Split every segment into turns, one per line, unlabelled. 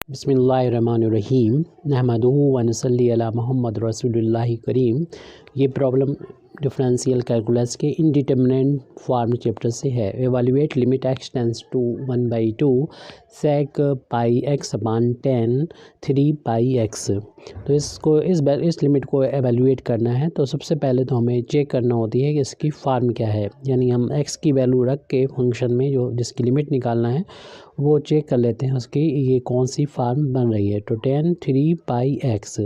बिस्मिल्लाहिर्रहमानिर्रहीम नहमदुहु व नसल्ली अला मुहम्मद रसूलुल्लाहि करीम। ये प्रॉब्लम डिफरेंशियल कैलकुलस के इनडिटरमिनेंट फॉर्म चैप्टर से है। Evaluate limit x tends to 1/2 sec pi x upon 10 3 pi x। तो इसको इस लिमिट को एवेलुएट करना है तो सबसे पहले तो हमें चेक करना होती है कि इसकी फार्म क्या है, यानी हम x की वैल्यू रख के फंक्शन में जो जिसकी लिमिट निकालना है वो चेक कर लेते हैं उसकी ये कौन सी फार्म बन रही है। तो 10 3 पाई x,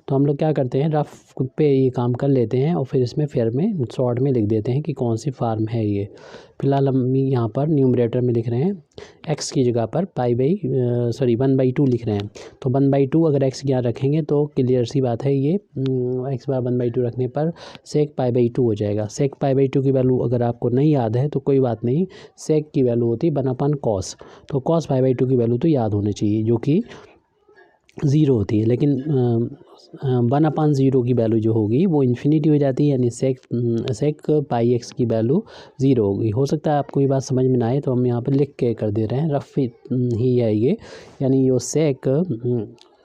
तो हम लोग क्या करते हैं रफ पे ये काम कर लेते हैं और फिर इसमें फिर में शॉर्ट में लिख देते हैं कि कौन सी फार्म है ये। फिलहाल हम यहाँ पर न्यूमरेटर में लिख रहे हैं x की जगह पर 1/2 लिख रहे हैं। तो 1/2 अगर x यहाँ रखेंगे तो क्लियर सी बात है ये x बार 1/2 रखने पर sec π/2 हो जाएगा। sec π/2 की वैल्यू अगर आपको नहीं याद है तो कोई बात नहीं, sec की वैल्यू होती है 1/cos। तो cos π/2 की वैल्यू तो याद होनी चाहिए जो कि 0 होती है, लेकिन 1/0 की वैल्यू जो होगी वो इन्फिनिटी हो जाती है, यानी sec पाई x की वैल्यू 0 होगी। हो सकता है आपको ये बात समझ में ना आए तो हम यहाँ पर लिख के कर दे रहे हैं, रफ ही है ये, यानी यो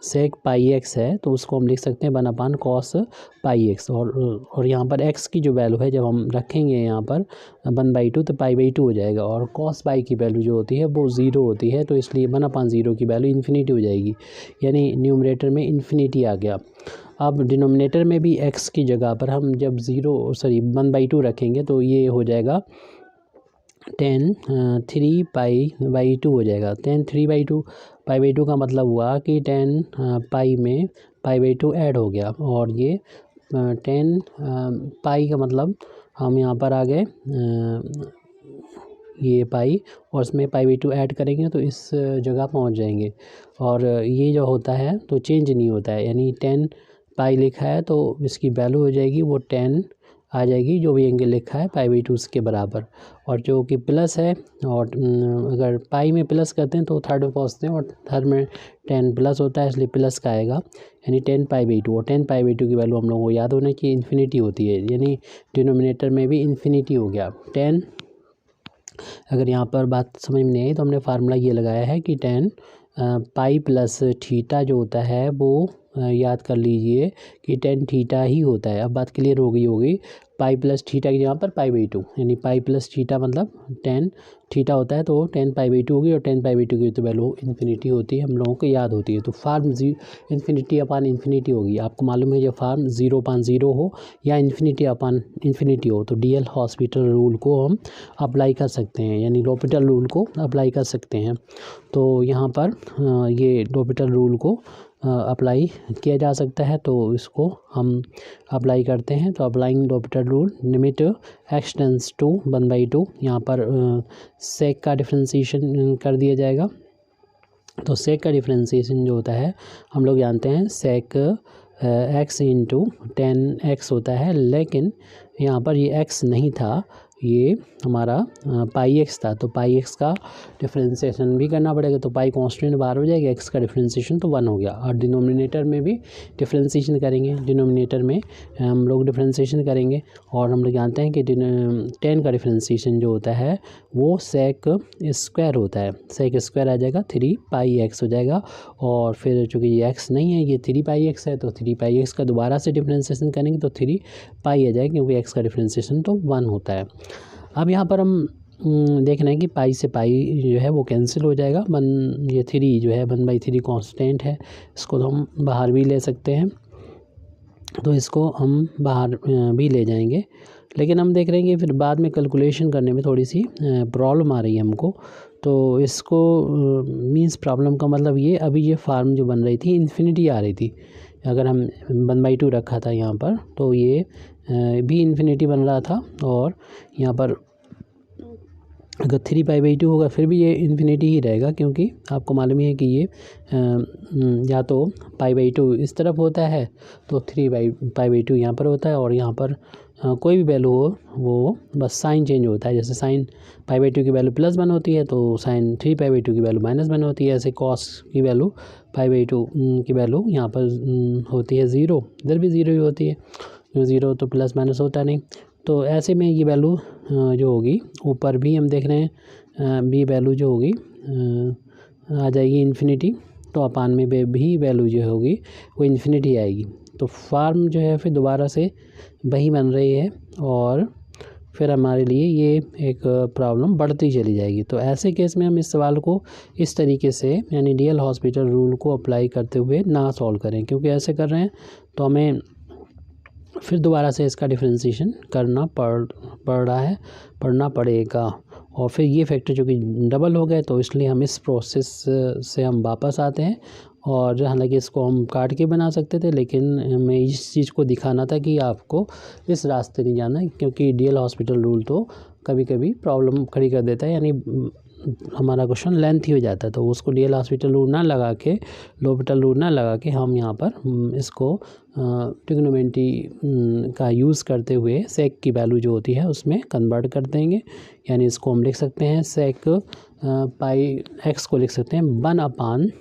sec पाई x है तो उसको हम लिख सकते हैं 1/cos पाई x। और यहाँ पर x की जो वैल्यू है जब हम रखेंगे यहाँ पर 1/2 तो π/2 हो जाएगा, और cos पाई की वैल्यू जो होती है वो 0 होती है, तो इसलिए 1/0 की वैल्यू इन्फिनिटी हो जाएगी, यानी न्यूमरेटर में इन्फिनिटी आ गया। अब डिनोमिनेटर में भी x की जगह पर हम जब 1/2 रखेंगे तो ये हो जाएगा 10 3 π/2 हो जाएगा। 10 3/2 π/2 का मतलब हुआ कि 10 पाई में π/2 ऐड हो गया, और ये 10 पाई का मतलब हम यहाँ पर आ गए ये पाई और इसमें π/2 ऐड करेंगे तो इस जगह पहुँच जाएंगे। और ये जो होता है तो चेंज नहीं होता है, यानी 10 पाई लिखा है तो इसकी वैल्यू हो जाएगी वो 10 आ जाएगी, जो भी एंगल लिखा है π/2 के बराबर। और जो कि प्लस है, और अगर पाई में प्लस करते हैं तो थर्ड में पहुँचते हैं और थर्ड में 10 प्लस होता है इसलिए प्लस का आएगा, यानी 10 π/2। और 10 π/2 की वैल्यू हम लोगों को याद होने की इन्फिनिटी होती है, यानी डिनोमिनेटर में भी इन्फिनिटी हो गया 10। अगर यहाँ पर बात समझ में नहीं आई तो हमने फार्मूला ये लगाया है कि 10 पाई प्लस थीटा जो होता है वो याद कर लीजिए कि 10 थीटा ही होता है। अब बात क्लियर हो गई होगी, पाई प्लस थीटा की जगह पर π/2, यानी पाई प्लस थीटा मतलब 10 थीटा होता है तो 10 π/2 होगी, और 10 π/2 की तो वैल्यू इन्फिनिटी होती है, हम लोगों को याद होती है। तो फार्म इन्फिनिटी अपान इन्फिनिटी होगी। आपको मालूम है जब फार्म 0/0 हो या इन्फिनिटी अपान इन्फिनिटी हो तो डीएल हॉस्पिटल रूल को हम अप्लाई कर सकते हैं, यानी l'Hopital रूल को अप्लाई कर सकते हैं। तो यहाँ पर ये l'Hopital रूल को अप्लाई किया जा सकता है, तो इसको हम अप्लाई करते हैं। तो applying l'Hopital rule limit x tends to 1/2, यहाँ पर sec का डिफ्रेंशिएशन कर दिया जाएगा। तो sec का डिफ्रेंशिएशन जो होता है हम लोग जानते हैं sec x इंटू 10x होता है, लेकिन यहाँ पर ये x नहीं था, ये हमारा पाई x था, तो पाई x का डिफ्रेंशिएशन भी करना पड़ेगा। तो पाई कांस्टेंट बाहर हो जाएगा, x का डिफ्रेंशिएशन तो 1 हो गया। और डिनोमिनेटर में भी डिफ्रेंशिएशन करेंगे, डिनोमिनेटर में हम लोग डिफ्रेंशिएशन करेंगे, और हम लोग जानते हैं कि 10 का डिफ्रेंशिएशन जो होता है वो sec स्क्वायर होता है, sec स्क्वायर आ जाएगा 3 पाई x हो जाएगा। और फिर चूँकि ये x नहीं है ये 3 पाई x है, तो 3 पाई x का दोबारा से डिफ्रेंशिएशन करेंगे तो 3 पाई आ जाएगा, क्योंकि x का डिफ्रेंशिएशन तो 1 होता है। अब यहाँ पर हम देख रहे हैं कि पाई से पाई जो है वो कैंसिल हो जाएगा, ये 3 जो है 1/3 कांस्टेंट है, इसको तो हम बाहर भी ले सकते हैं, तो इसको हम बाहर भी ले जाएंगे। लेकिन हम देख रहे हैं कि फिर बाद में कैलकुलेशन करने में थोड़ी सी प्रॉब्लम आ रही है हमको। तो इसको मींस प्रॉब्लम का मतलब ये, अभी ये फार्म जो बन रही थी इन्फिनिटी आ रही थी, अगर हम 1/2 रखा था यहाँ पर तो ये भी इन्फिनिटी बन रहा था, और यहाँ पर अगर 3 π/2 होगा फिर भी ये इन्फिनिटी ही रहेगा, क्योंकि आपको मालूम ही है कि ये या तो π/2 इस तरफ होता है तो 3 π/2 यहाँ पर होता है, और यहाँ पर कोई भी वैल्यू हो वो बस साइन चेंज होता है। जैसे साइन π/2 की वैल्यू +1 होती है तो साइन 3 π/2 की वैल्यू -1 होती है। ऐसे कॉस की वैल्यू π/2 की वैल्यू यहाँ पर होती है 0, इधर भी 0 ही होती है, 0 तो प्लस माइनस होता नहीं। तो ऐसे में ये वैल्यू जो होगी ऊपर भी हम देख रहे हैं, बी वैल्यू जो होगी आ जाएगी इन्फिनिटी। तो अपान में भी वैल्यू जो होगी वो इन्फिनिटी आएगी। तो फार्म जो है फिर दोबारा से वही बन रही है और फिर हमारे लिए ये एक प्रॉब्लम बढ़ती चली जाएगी। तो ऐसे केस में हम इस सवाल को इस तरीके से यानी डीएल हॉस्पिटल रूल को अप्लाई करते हुए ना सॉल्व करें, क्योंकि ऐसे कर रहे हैं तो हमें फिर दोबारा से इसका डिफरेंशिएशन पढ़ना पड़ेगा और फिर ये फैक्टर जो कि डबल हो गए, तो इसलिए हम इस प्रोसेस से हम वापस आते हैं। और हालांकि इसको हम काट के बना सकते थे, लेकिन हमें इस चीज़ को दिखाना था कि आपको इस रास्ते नहीं जाना है, क्योंकि डीएल हॉस्पिटल रूल तो कभी कभी प्रॉब्लम खड़ी कर देता है, यानी हमारा क्वेश्चन लेंथी हो जाता है। तो उसको डीएल हॉस्पिटल रूल ना लगा के, लोपिटल रूल ना लगा के हम यहाँ पर इसको ट्रिग्नोमेट्री का यूज़ करते हुए सेक की वैल्यू जो होती है उसमें कन्वर्ट कर देंगे। यानी इसको हम लिख सकते हैं सेक पाई एक्स को लिख सकते हैं 1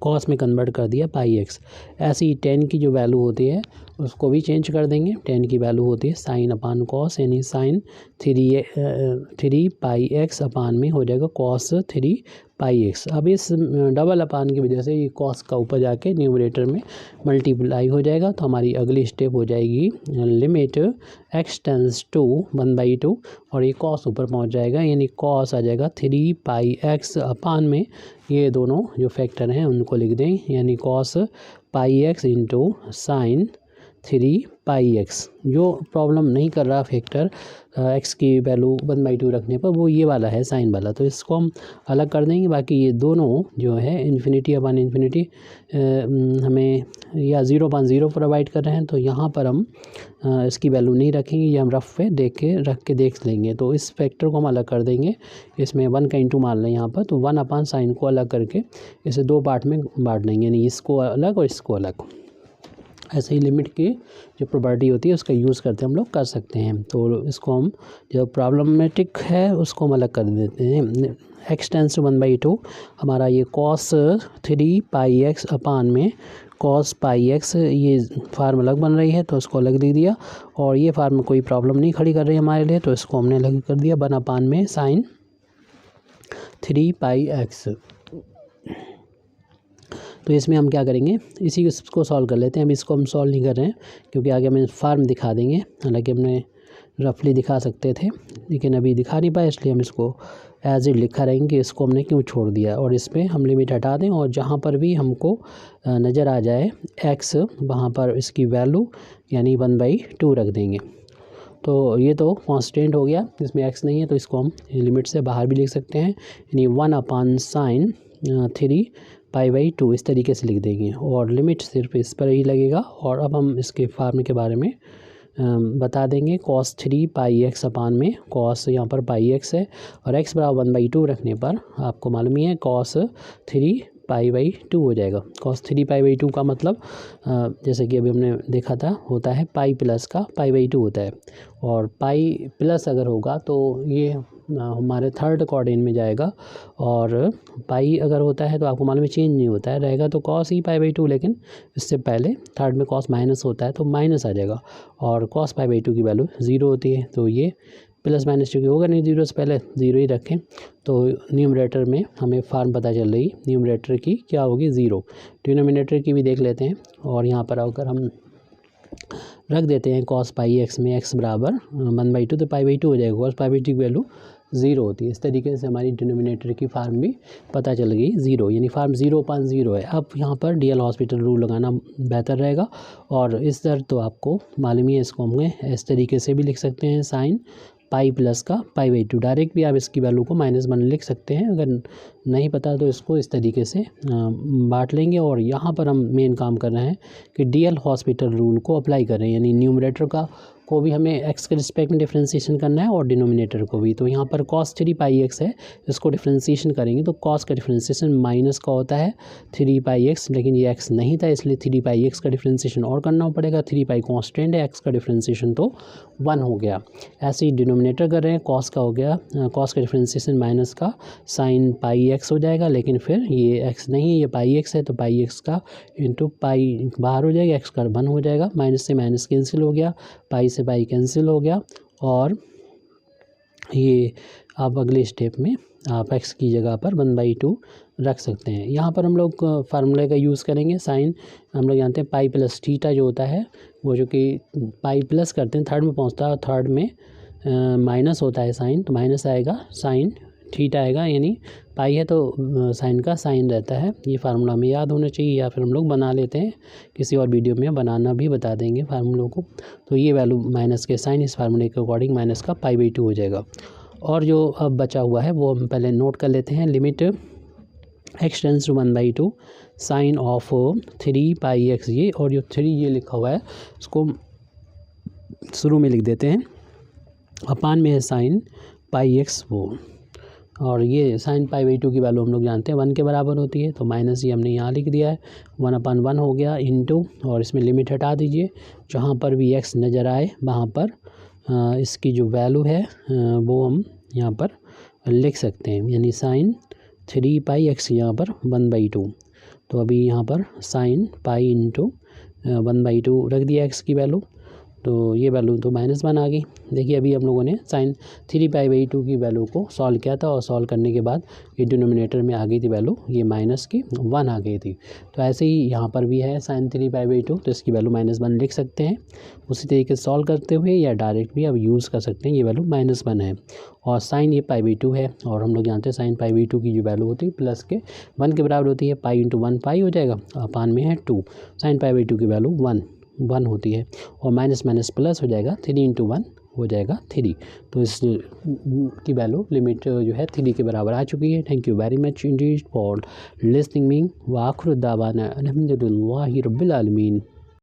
कॉस में कन्वर्ट कर दिया पाई एक्स। ऐसी 10 की जो वैल्यू होती है उसको भी चेंज कर देंगे। 10 की वैल्यू होती है साइन अपान कॉस, यानी साइन 3 पाई एक्स अपान में हो जाएगा कॉस 3 पाई एक्स। अब इस डबल अपान की वजह से ये कॉस का ऊपर जाके न्यूमरेटर में मल्टीप्लाई हो जाएगा। तो हमारी अगली स्टेप हो जाएगी लिमिट एक्स टेंस टू 1/2 और ये कॉस ऊपर पहुंच जाएगा, यानी कॉस आ जाएगा 3 पाई एक्स अपान में ये दोनों जो फैक्टर हैं उनको लिख दें, यानी cos pi x into sine 3 पाई एक्स। जो प्रॉब्लम नहीं कर रहा फैक्टर एक्स की वैल्यू 1/2 रखने पर, वो ये वाला है साइन वाला, तो इसको हम अलग कर देंगे। बाकी ये दोनों जो है इन्फिनिटी अपान इन्फिनिटी हमें या 0/0 प्रोवाइड कर रहे हैं, तो यहाँ पर हम इसकी वैल्यू नहीं रखेंगे, ये हम रफ पे रख के देख लेंगे। तो इस फैक्टर को हम अलग कर देंगे, इसमें 1 का इंटू मान लें यहाँ पर, तो 1 अपान साइन को अलग करके इसे 2 पार्ट में बांट देंगे, यानी इसको अलग और इसको अलग। ऐसे ही लिमिट की जो प्रॉपर्टी होती है उसका यूज़ करते हम लोग कर सकते हैं। तो इसको हम जो प्रॉब्लमेटिक है उसको हम अलग कर देते हैं। एक्स टेंस टू 1/2 हमारा ये कॉस 3 पाई एक्स अपान में कॉस पाई एक्स, ये फार्म अलग बन रही है तो उसको अलग लिख दिया। और ये फार्म कोई प्रॉब्लम नहीं खड़ी कर रही है हमारे लिए, तो इसको हमने अलग कर दिया 1 अपान में साइन 3 पाई एक्स। तो इसमें हम क्या करेंगे, इसी को सॉल्व कर लेते हैं। अब इसको हम सॉल्व नहीं कर रहे हैं क्योंकि आगे हमें फार्म दिखा देंगे, हालांकि हमने रफली दिखा सकते थे लेकिन अभी दिखा नहीं पाए, इसलिए हम इसको एज इट लिखा रहेंगे कि इसको हमने क्यों छोड़ दिया। और इस पर हम लिमिट हटा दें और जहाँ पर भी हमको नज़र आ जाए एक्स, वहाँ पर इसकी वैल्यू यानी 1/2 रख देंगे। तो ये तो कांस्टेंट हो गया, इसमें एक्स नहीं है तो इसको हम लिमिट से बाहर भी लिख सकते हैं, यानी 1 अपान साइन 3 पाई/2 इस तरीके से लिख देंगे और लिमिट सिर्फ इस पर ही लगेगा। और अब हम इसके फार्म के बारे में बता देंगे। कॉस 3 पाई एक्स अपान में कॉस यहाँ पर पाई एक्स है और एक्स बराबर 1/2 रखने पर आपको मालूम ही है कॉस 3 पाई/2 हो जाएगा। कॉस 3 पाई/2 का मतलब जैसे कि अभी हमने देखा था होता है पाई प्लस का पाई/2 होता है, और पाई प्लस अगर होगा तो ये हमारे थर्ड क्वाड्रेंट में जाएगा, और पाई अगर होता है तो आपको मालूम है चेंज नहीं होता है, रहेगा तो कॉस ही पाई/2, लेकिन इससे पहले थर्ड में कॉस माइनस होता है तो माइनस आ जाएगा, और कॉस पाई/2 की वैल्यू 0 होती है। तो ये प्लस माइनस चूँकि होगा नहीं 0 से पहले 0 ही रखें, तो न्यूमरेटर में हमें फार्म पता चल रही न्यूमरेटर की क्या होगी 0। डिनोमिनेटर की भी देख लेते हैं, और यहाँ पर आकर हम रख देते हैं कॉस पाई एक्स में एक्स बराबर 1/2, तो पाई/2 हो जाएगा। कॉस पाई/2 की वैल्यू 0 होती है। इस तरीके से हमारी डिनोमिनेटर की फार्म भी पता चल गई 0, यानी फार्म 0/0 है। अब यहाँ पर डीएल हॉस्पिटल रूल लगाना बेहतर रहेगा, और इस दर तो आपको मालूम ही है, इसको हम इस तरीके से भी लिख सकते हैं साइन पाई प्लस का पाई/2। डायरेक्ट भी आप इसकी वैल्यू को -1 लिख सकते हैं, अगर नहीं पता तो इसको इस तरीके से बांट लेंगे। और यहाँ पर हम मेन काम कर रहे हैं कि डीएल हॉस्पिटल रूल को अप्लाई कर रहे हैं, यानी न्यूमरेटर को भी हमें एक्स के रिस्पेक्ट में डिफ्रेंशिएशन करना है और डिनोमिनेटर को भी। तो यहाँ पर cos 3 पाई एक्स है, इसको डिफ्रेंशिएशन करेंगे तो cos का डिफ्रेंशिएशन माइनस का होता है 3 पाई एक्स, लेकिन ये x नहीं था इसलिए 3 पाई एक्स का डिफ्रेंशिएशन और करना पड़ेगा। 3 पाई कांस्टेंट है, x का डिफ्रेंशिएशन तो 1 हो गया। ऐसे ही डिनोमिनेटर कर रहे हैं, cos का हो गया, cos का डिफ्रेंशिएशन माइनस का साइन पाई एक्स हो जाएगा, लेकिन फिर ये x नहीं है, ये पाई एक्स है, तो पाई एक्स का इंटू पाई बाहर हो जाएगा, x का 1 हो जाएगा, माइनस से माइनस कैंसिल हो गया, पाई से पाई कैंसिल हो गया। और ये अब अगले स्टेप में आप x की जगह पर 1/2 रख सकते हैं। यहाँ पर हम लोग फार्मूले का यूज़ करेंगे। साइन हम लोग जानते हैं पाई प्लस थीटा जो होता है वो, जो कि पाई प्लस करते हैं थर्ड में पहुँचता है और थर्ड में माइनस होता है साइन, तो माइनस आएगा साइन थीटा आएगा, यानी पाई है तो साइन का साइन रहता है। ये फार्मूला हमें याद होना चाहिए, या फिर हम लोग बना लेते हैं, किसी और वीडियो में बनाना भी बता देंगे फार्मूलों को। तो ये वैल्यू माइनस के साइन इस फार्मूले के अकॉर्डिंग माइनस का पाई/2 हो जाएगा। और जो अब बचा हुआ है वो हम पहले नोट कर लेते हैं। Limit x tends to 1/2 sine of 3 pi x, ये और जो 3 ये लिखा हुआ है उसको शुरू में लिख देते हैं, अपान में है साइन पाई x वो, और ये साइन पाई/2 की वैल्यू हम लोग जानते हैं 1 के बराबर होती है, तो माइनस ये हमने यहाँ लिख दिया है 1/1 हो गया इंटू, और इसमें लिमिट हटा दीजिए, जहाँ पर भी x नज़र आए वहाँ पर इसकी जो वैल्यू है वो हम यहाँ पर लिख सकते हैं, यानी साइन 3 पाई x यहाँ पर 1/2। तो अभी यहाँ पर साइन पाई इंटू 1/2 रख दिया x की वैल्यू, तो ये वैल्यू तो -1 आ गई। देखिए अभी हम लोगों ने साइन 3 पाई/2 की वैल्यू को सॉल्व किया था, और सॉल्व करने के बाद ये डिनोमिनेटर में आ गई थी वैल्यू, ये -1 आ गई थी। तो ऐसे ही यहाँ पर भी है साइन 3 पाई/2, तो इसकी वैल्यू -1 लिख सकते हैं। उसी तरीके से सॉल्व करते हुए या डायरेक्ट भी अब यूज़ कर सकते हैं, ये वैल्यू -1 है, और साइन ये पाई/2 है, और हम लोग जानते हैं साइन पाई/2 की जो वैल्यू होती है प्लस के 1 के बराबर होती है, पाई इंटू 1 पाई हो जाएगा, अपान में है 2, साइन पाई/2 की वैल्यू 1 होती है, और माइनस माइनस प्लस हो जाएगा, 3 इंटू 1 हो जाएगा 3। तो इस की वैल्यू लिमिट जो है 3 के बराबर आ चुकी है। Thank you very much Indeed for listening me, व आखिर दावाना अल्हम्दुलिल्लाहि रब्बिल आलमीन।